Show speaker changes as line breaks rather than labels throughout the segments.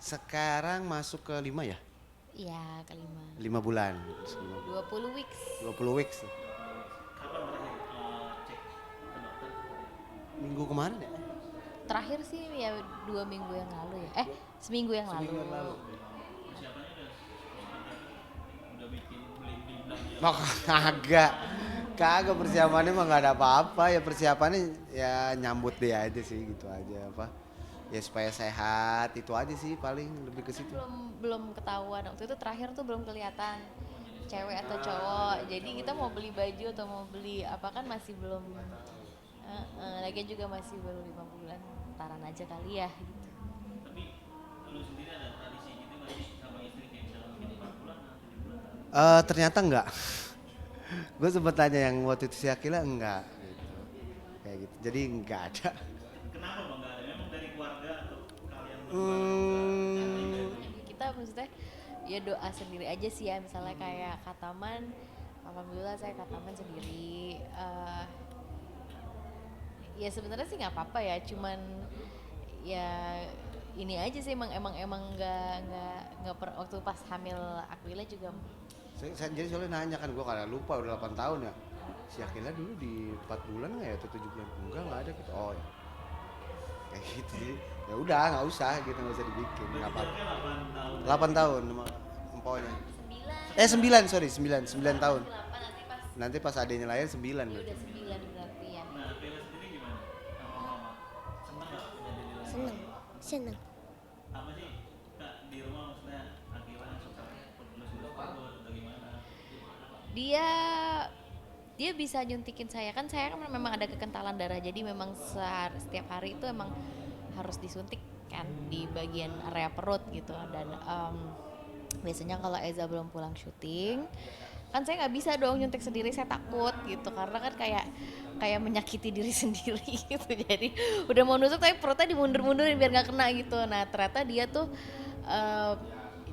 Sekarang masuk ke 5 ya?
Iya, kelima.
5 bulan.
20 weeks.
20 weeks. Minggu kemarin ya?
Terakhir sih ya 2 minggu yang lalu ya. Seminggu yang lalu.
Seminggu yang lalu. Mak kagak. Kagak persiapannya mah nggak ada apa-apa ya, persiapannya ya nyambut dia aja sih gitu aja apa. Ya supaya sehat itu aja sih paling lebih ke situ.
Belum ketahuan waktu itu, terakhir tuh belum kelihatan cewek atau cowok. Jadi kita mau beli baju atau mau beli apa kan masih belum. Lagian juga masih baru 5 bulan. Taran aja kali ya gitu.
Ternyata enggak. Gue sempet tanya yang waktu itu si Akila enggak gitu. Kayak gitu. Jadi enggak ada. Hmm,
Kita maksudnya ya doa sendiri aja sih ya, misalnya kayak kataman, alhamdulillah saya kataman sendiri. Ya sebenarnya sih nggak apa-apa ya, cuman ya ini aja sih, emang waktu pas hamil Aquila juga.
saya jadi soalnya nanya kan gue karena lupa udah 8 tahun ya. Si Akila dulu di 4 bulan nggak ya atau 7 bulan? Enggak ada gitu. Oh ya. Kayak gitu jadi ya udah nggak usah gitu, nggak usah dibikin nggak apa-apa. 8 tahun sama empoknya. 9 sorry 9 tahun.
Delapan
Nanti pas adanya lahir 9
ya
berarti.
udah 9 berarti ya.
Seneng, seneng.
Dia dia bisa nyuntikin saya kan memang ada kekentalan darah, jadi memang setiap hari itu emang harus disuntik kan di bagian area perut gitu. Dan biasanya kalau Eza belum pulang syuting kan saya nggak bisa dong nyuntik sendiri, saya takut gitu karena kan kayak kayak menyakiti diri sendiri gitu. Jadi udah mau nusuk tapi perutnya dimundur-mundurin biar nggak kena gitu. Nah ternyata dia tuh eh,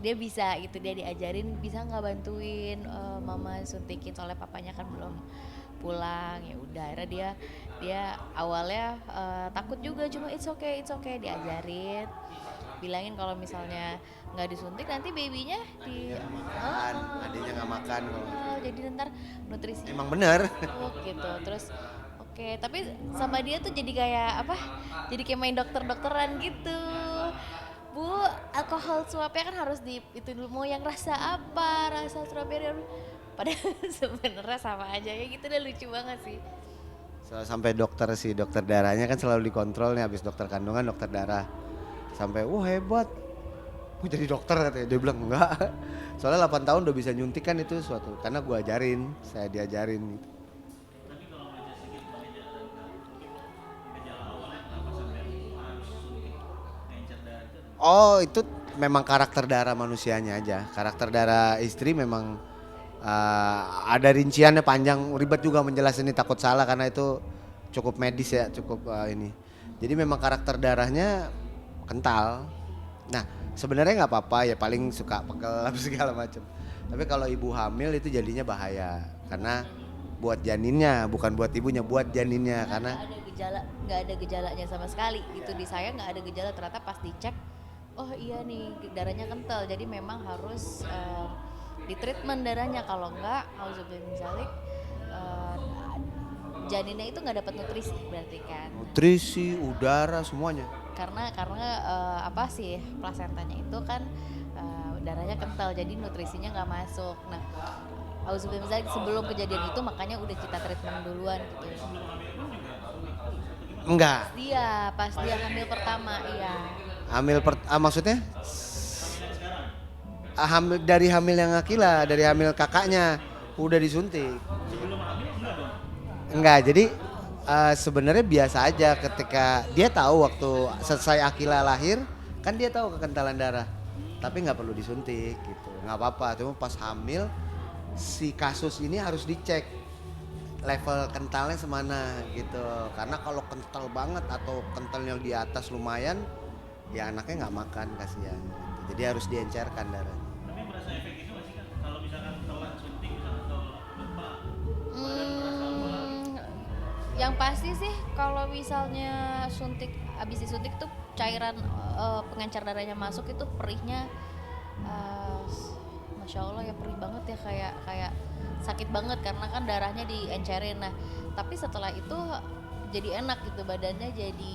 dia bisa gitu, dia diajarin bisa nggak bantuin mama suntikin soalnya papanya kan belum pulang. Ya udah akhirnya dia awalnya takut juga, cuma it's okay diajarin, bilangin kalau misalnya nggak disuntik nanti babynya di
Dia makan, adiknya nggak makan kalau nggak salah.
jadi ntar nutrisi
Emang bener.
gitu. Terus oke, tapi sama dia tuh jadi kayak apa, jadi kayak main dokter-dokteran gitu. Bu, alkohol suapnya kan harus di itu dulu, mau yang rasa apa, rasa strawberry, padahal sebenarnya sama aja ya gitu. Deh lucu banget sih.
Sampai dokter darahnya kan selalu dikontrol nih, habis dokter kandungan dokter darah. Sampai wah hebat. Mau jadi dokter katanya, dia bilang enggak. Soalnya 8 tahun udah bisa nyuntik kan, itu suatu karena saya diajarin gitu. Oh itu memang karakter darah manusianya aja. Karakter darah istri memang ada rinciannya panjang, ribet juga menjelaskan ini, takut salah karena itu cukup medis ya, cukup ini. Jadi memang karakter darahnya kental. Nah sebenarnya nggak apa-apa ya, paling suka pegel apa segala macam. Tapi kalau ibu hamil itu jadinya bahaya karena buat janinnya, bukan buat ibunya, buat janinnya karena
Nggak ada gejalanya sama sekali gitu. Di saya nggak ada gejala, ternyata pas dicek oh iya nih darahnya kental, jadi memang harus di treatment darahnya, kalau enggak auzubillahi min dzalik janinnya itu nggak dapat nutrisi berarti kan.
nutrisi, udara semuanya.
Karena apa sih, plasentanya itu kan darahnya kental, jadi nutrisinya nggak masuk. Nah auzubillahi min dzalik, sebelum kejadian itu makanya udah kita treatment duluan gitu.
Enggak.
Pas dia hamil pertama, iya.
Maksudnya hamil yang Akila, dari hamil kakaknya udah disuntik. Enggak, jadi sebenarnya biasa aja ketika dia tahu waktu selesai Akila lahir, kan dia tahu kekentalan darah. Tapi nggak perlu disuntik gitu. Nggak apa-apa, cuma pas hamil si kasus ini harus dicek level kentalnya semana gitu. Karena kalau kental banget atau kentalnya di atas lumayan, ya anaknya nggak makan kasihan gitu. Jadi harus diencerkan darahnya.
Hmm, yang pasti sih kalau misalnya abis disuntik tuh cairan pengencer darahnya masuk itu perihnya Masya Allah ya, perih banget ya, kayak sakit banget karena kan darahnya diencerin. Nah tapi setelah itu jadi enak gitu, badannya jadi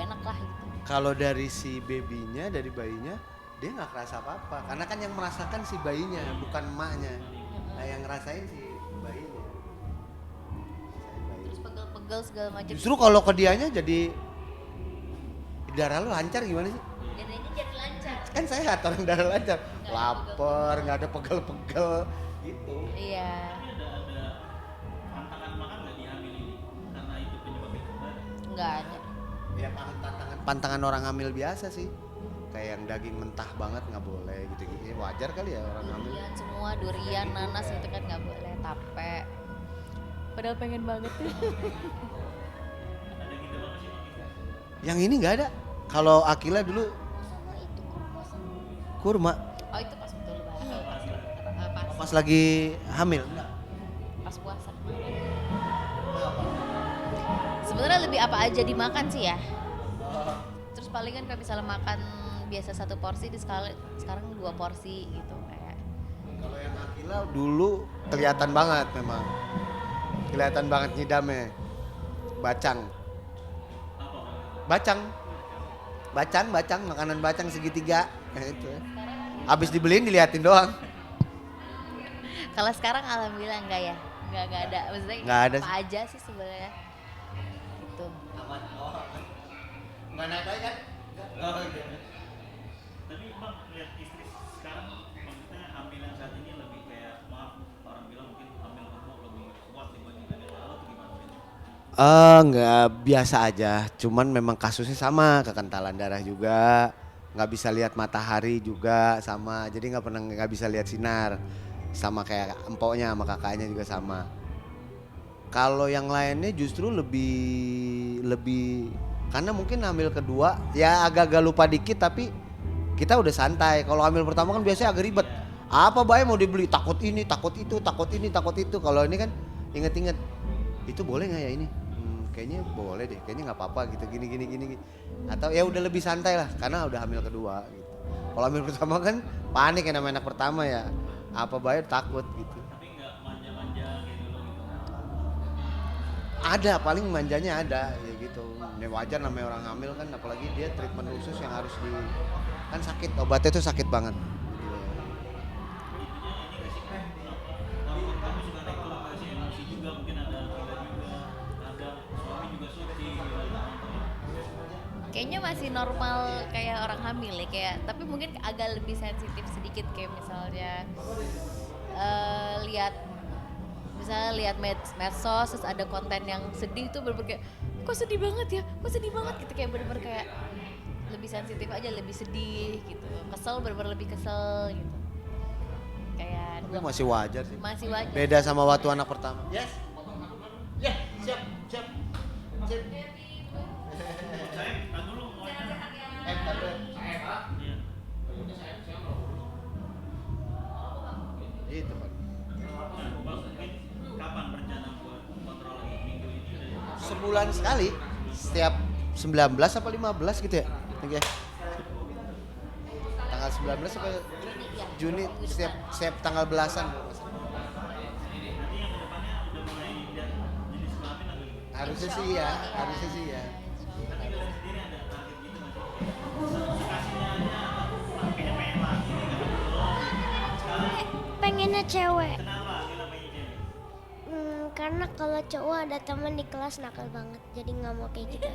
enak lah gitu.
Kalau dari si babynya, dari bayinya, dia nggak kerasa apa-apa. Karena kan yang merasakan si bayinya, bukan emaknya. Nah yang ngerasain si bayinya.
Terus pegel-pegel segala macam.
Justru kalau ke dianya jadi darah lu lancar gimana sih?
Dadanya jadi lancar.
Kan sehat orang darah lancar.
Nggak ada
Lapar, nggak ada pegel-pegel gitu.
Iya.
Ada pantangan makan nggak di hamil ini karena itu penyebabnya kembar?
Nggak ada.
Ya pantangan orang hamil biasa sih. Kayak yang daging mentah banget nggak boleh gitu-gitu. Ya, wajar kali ya orang hamil.
Durian semua, durian, nanas itu kan nggak boleh, tape. Padahal pengen banget ya.
Ada gitu apa sih Bang?
Yang ini nggak ada. Kalau Akila dulu
Sama itu kurma sama.
kurma
Oh itu pas betul lebaran.
pas lagi hamil.
Pas puasa. Sebenarnya lebih apa aja dimakan sih ya. Terus palingan kalau misalnya makan biasa 1 porsi, sekarang 2 porsi gitu kayak.
Kalau yang Akila dulu kelihatan banget memang. Kelihatan banget nyidamnya. Bacang. Bacang, makanan bacang segitiga. Nah, itu. Habis dibeliin diliatin doang.
Kalau sekarang alhamdulillah enggak ya. Enggak ada. Maksudnya
Nggak ada
apa
sih.
aja sih sebenarnya. Gitu.
Mana ada kan?
Tapi Bang lihat istri sekarang maksudnya hamil yang saat ini lebih kayak, maaf orang bilang mungkin hamil kamu lebih kuat dibandingkan yang lalu atau gimana?
Nggak, biasa aja. Cuman memang kasusnya sama, kekentalan darah juga. Nggak bisa lihat matahari juga sama. Jadi nggak bisa lihat sinar. Sama kayak empoknya sama kakaknya juga sama. Kalau yang lainnya justru lebih karena mungkin hamil kedua ya agak-agak lupa dikit tapi kita udah santai. Kalau hamil pertama kan biasanya agak ribet. Apa bae mau dibeli, takut ini, takut itu, takut ini, takut itu. Kalau ini kan inget-inget itu boleh nggak ya ini? Kayaknya boleh deh, kayaknya nggak apa-apa gitu, gini. Atau ya udah lebih santai lah karena udah hamil kedua gitu. Kalau hamil pertama kan panik ya namanya anak pertama ya. Apa bae takut gitu.
Tapi nggak manja-manja kayak dulu gitu.
Ada, paling manjanya ada ya gitu. Ya wajar namanya orang hamil kan, apalagi dia treatment khusus yang harus kan sakit, obatnya itu sakit banget.
Kalau kamu suka regulasi emosi juga, mungkin ada kita juga, ada suami juga suci gitu.
Kayaknya masih normal kayak orang hamil ya, kayak tapi mungkin agak lebih sensitif sedikit kayak misalnya lihat medsos terus ada konten yang sedih tuh bener-bener kayak kok sedih banget gitu, kayak bener-bener kayak lebih sensitif aja, lebih sedih gitu, kesel bener-bener lebih kesel gitu, kayak
Tapi masih wajar sih.
masih wajar.
Beda sama waktu anak pertama. Yes. Ya, siap.
Saya kan dulu maunya. Iya.
Itu Pak.
Bang, mungkin kapan rencana buat kontrol lagi minggu ini udah?
Sebulan sekali, setiap 19 apa 15 gitu ya. Oke. Tanggal 19 sampai Juni setiap tanggal belasan.
Nanti yang kedepannya udah mulai lihat jenis kelamin atau gimana?
Harusnya sih ya.
Tapi kalau sendiri ada target gitu nggak sih? Sukasinya aja atau kayaknya pengen lagi nih karena belum. Sekarang
Pengennya cewek.
kenapa dia namanya cewek?
Karena kalau cowok ada teman di kelas nakal banget, jadi nggak mau kayak gitu.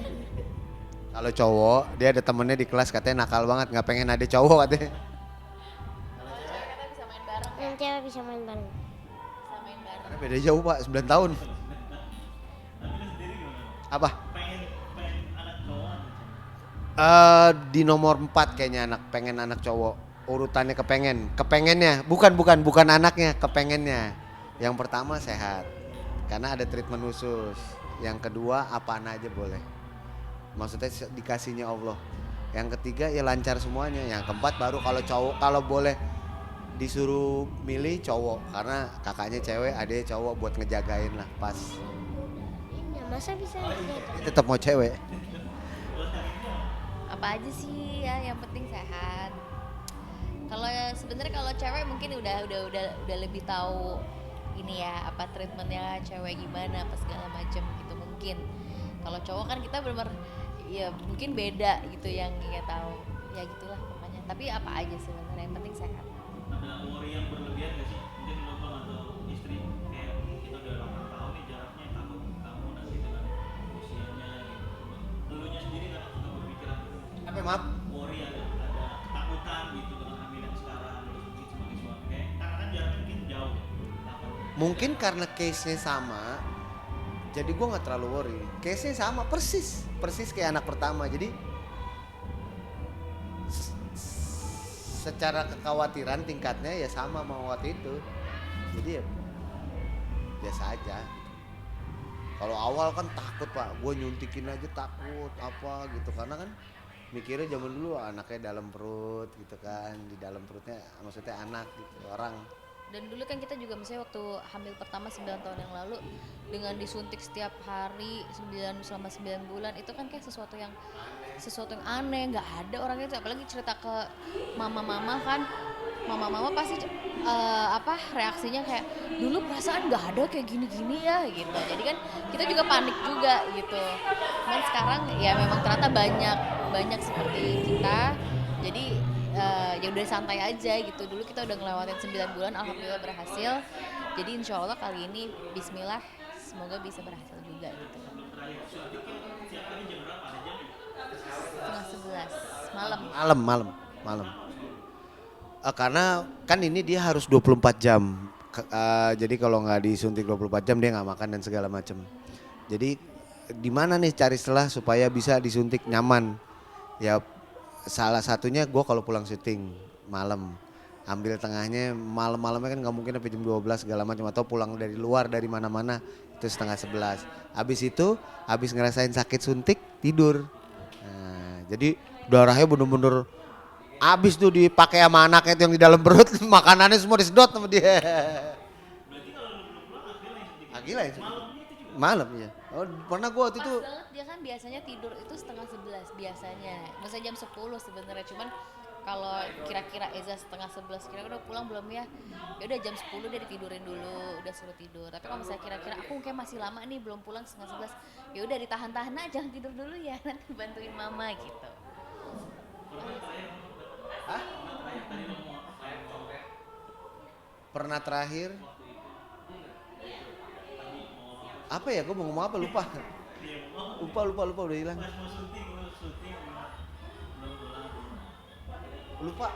Kalau cowok, dia ada temennya di kelas katanya nakal banget, nggak pengen ada cowok katanya.
Kita bisa main bareng,
Yang cewek bisa main bareng.
Karena beda jauh Pak, 9 tahun.
Tapi lu sendiri gimana?
Apa?
Pengen anak cowok atau cewek?
Di nomor 4 kayaknya pengen anak cowok. Urutannya kepengennya, bukan anaknya, kepengennya. Yang pertama sehat, karena ada treatment khusus. Yang kedua apaan aja boleh. Maksudnya dikasihnya Allah. Yang ketiga ya lancar semuanya. Yang keempat baru kalau cowok, kalau boleh disuruh milih cowok, karena kakaknya cewek, adiknya cowok buat ngejagain lah pas.
Ya masa bisa gitu?
Tetap mau cewek.
Kalau sekarang ini
apa aja sih ya, yang penting sehat. Kalau sebenarnya kalau cewek mungkin udah lebih tahu ini ya, apa treatmentnya cewek gimana apa segala macam gitu mungkin. Kalau cowok kan kita benar ya mungkin beda gitu yang nggak tahu ya gitulah pokoknya. Tapi apa aja sebenarnya yang penting sehat.
Ada worry yang berlebihan gak sih? Mungkin lo atau istri kayak kita udah 8 tahun nih jaraknya, takut kamu nanti dengan usianya gitu. Elunya sendiri kan suka berpikiran
Apa maaf?
worry, ada ketakutan gitu dengan hamil yang sekarang, terus mungkin sebagai suami kayak karena kan jaraknya mungkin jauh ya. Takut.
Mungkin karena case-nya sama, jadi gue nggak terlalu worry. Case-nya sama persis kayak anak pertama. Jadi secara kekhawatiran tingkatnya ya sama mau waktu itu. Jadi ya biasa aja. Kalau awal kan takut pak, gue nyuntikin aja takut apa gitu karena kan mikirnya zaman dulu anaknya dalam perut gitu kan, di dalam perutnya maksudnya anak gitu orang.
Dan dulu kan kita juga misalnya waktu hamil pertama 9 tahun yang lalu dengan disuntik setiap hari selama 9 bulan itu kan kayak sesuatu yang aneh, nggak ada orang itu. Apalagi cerita ke mama-mama kan, mama-mama pasti reaksinya kayak dulu perasaan nggak ada kayak gini-gini ya gitu. Jadi kan kita juga panik juga gitu. Cuman sekarang ya memang ternyata banyak seperti kita. Jadi ya udah santai aja gitu. Dulu kita udah ngelewatin 9 bulan, alhamdulillah berhasil. Jadi insya Allah kali ini bismillah semoga bisa berhasil juga gitu. Setengah 11 malam. Karena kan ini dia harus 24 jam. Jadi kalau nggak disuntik 24 jam dia nggak makan dan segala macam. Jadi di mana nih cari celah supaya bisa disuntik nyaman? Ya salah satunya gue kalau pulang syuting malam, ambil tengahnya malamnya kan nggak mungkin sampai jam 12 segala macam, atau pulang dari luar dari mana-mana itu setengah 11. Habis ngerasain sakit suntik tidur. Nah, jadi darahnya bener-bener habis tuh dipakai sama anaknya itu yang di dalam perut, makanannya semua disedot sama dia.
Berarti kalau lu belum pulang
Agila ya?
malamnya itu juga.
Malam ya. Oh, pernah gue waktu
Pas
itu
banget dia kan biasanya tidur itu setengah 11 biasanya. Maksudnya jam 10 sebenarnya, cuman kalau kira-kira Eza setengah 11 kira-kira udah pulang belum ya? Ya udah jam 10 dia ditidurin dulu, udah suruh tidur. Tapi kalau misalnya kira-kira aku kayak masih lama nih belum pulang setengah 11, ya udah ditahan-tahan aja, jangan tidur dulu ya, nanti bantuin mama gitu.
pernah terakhir apa ya, gue mau ngomong apa lupa udah hilang.
Pas mau syuting belum pulang.
lupa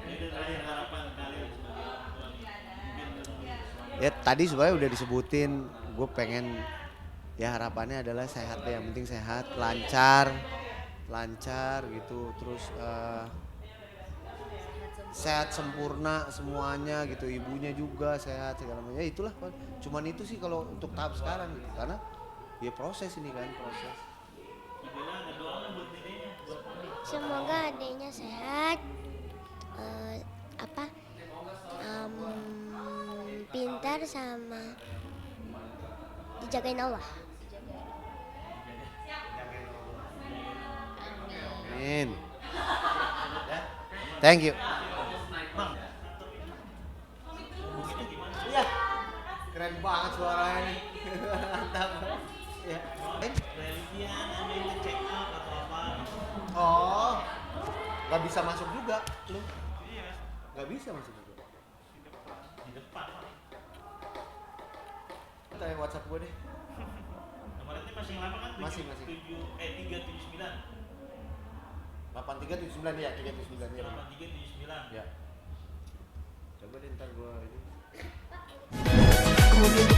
Itu terakhir harapan kalian sebagai orang tua mungkin
ya tadi sebenarnya udah disebutin. Gue pengen ya harapannya adalah sehat deh, yang penting sehat, lancar gitu, terus sehat sempurna semuanya gitu, ibunya juga sehat segala macam. Ya itulah, cuman itu sih kalau untuk tahap sekarang gitu, karena ya proses ini kan proses.
Nabila ada doa nggak buat neneknya?
Semoga adiknya sehat, pintar sama dijagain Allah.
Amin. Thank you. Iya. Keren banget suaranya nih. Mantap. Ya.
Religian, ada yang check up atau apa?
Oh. Gak bisa masuk juga lu.
Iya,
Gak bisa masuk juga.
di depan.
Tanya WhatsApp gue deh.
Nomornya masih lama kan?
Masih.
379.
8379 ya, 379 ya.
8379.
Ya. Coba deh ntar gue ini.
Kemudian